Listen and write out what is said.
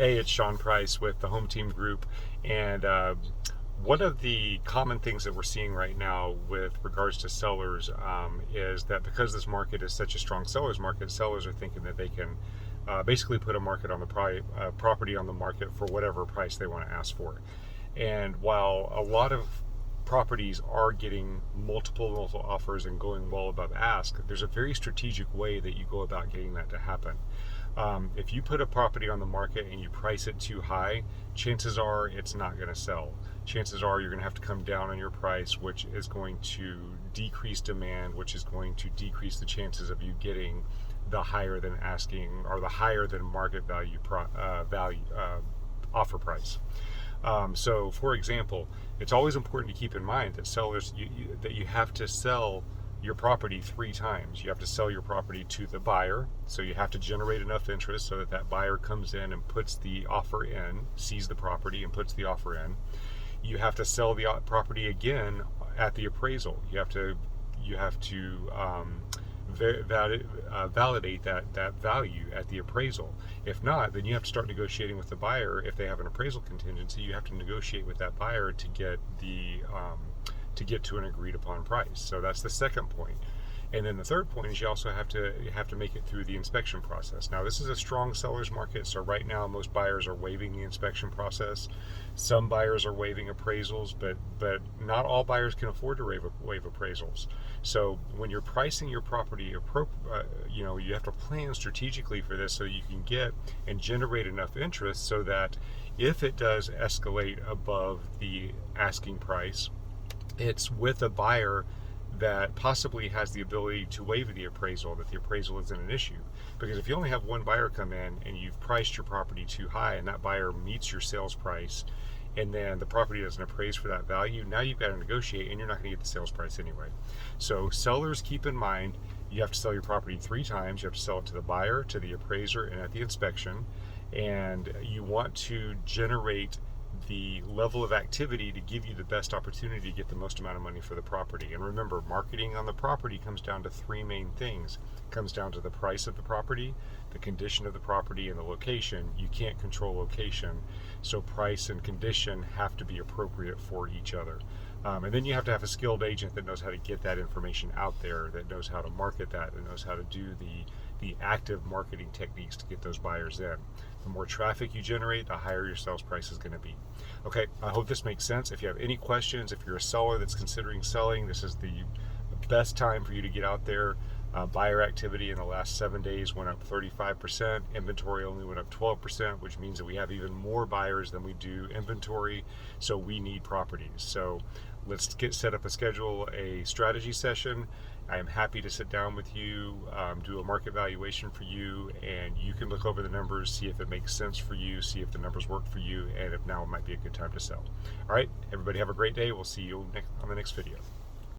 Hey, it's Sean Price with the Home Team Group. And one of the common things that we're seeing right now with regards to sellers is that because this market is such a strong seller's market, sellers are thinking that they can basically put a market on the property on the market for whatever price they want to ask for. And while a lot of properties are getting multiple offers and going well above ask, there's a very strategic way that you go about getting that to happen. If you put a property on the market and you price it too high, chances are it's not going to sell. Chances are you're going to have to come down on your price, which is going to decrease demand, which is going to decrease the chances of you getting the higher than asking or the higher than market value offer price. So, for example, it's always important to keep in mind that sellers that you have to sell your property three times. You have to sell your property to the buyer, so you have to generate enough interest so that that buyer comes in and puts the offer in, sees the property and puts the offer in. You have to sell the property again at the appraisal. You have to validate that value at the appraisal. If not, then you have to start negotiating with the buyer. If they have an appraisal contingency, you have to negotiate with that buyer to get to an agreed upon price. So that's the second point. And then the third point is you also have to make it through the inspection process. Now, this is a strong seller's market, so right now most buyers are waiving the inspection process. Some buyers are waiving appraisals, but not all buyers can afford to waive appraisals. So when you're pricing your property, you have to plan strategically for this so you can get and generate enough interest so that if it does escalate above the asking price, it's with a buyer that possibly has the ability to waive the appraisal, that the appraisal isn't an issue. Because if you only have one buyer come in and you've priced your property too high and that buyer meets your sales price and then the property doesn't appraise for that value, now you've got to negotiate and you're not going to get the sales price anyway. So sellers, keep in mind, you have to sell your property three times. You have to sell it to the buyer, to the appraiser, and at the inspection. And you want to generate the level of activity to give you the best opportunity to get the most amount of money for the property. And remember, marketing on the property comes down to three main things. It comes down to the price of the property, the condition of the property, and the location. You can't control location, so price and condition have to be appropriate for each other. And then you have to have a skilled agent that knows how to get that information out there, that knows how to market that knows how to do the active marketing techniques to get those buyers in. The more traffic you generate, the higher your sales price is going to be. Okay, I hope this makes sense. If you have any questions, if you're a seller that's considering selling, this is the best time for you to get out there. Buyer activity in the last 7 days went up 35%. Inventory only went up 12%, which means that we have even more buyers than we do inventory. So we need properties. So let's set up a strategy session. I am happy to sit down with you, do a market valuation for you, and you can look over the numbers, see if it makes sense for you, see if the numbers work for you, and if now might be a good time to sell. All right, everybody have a great day. We'll see you on the next video.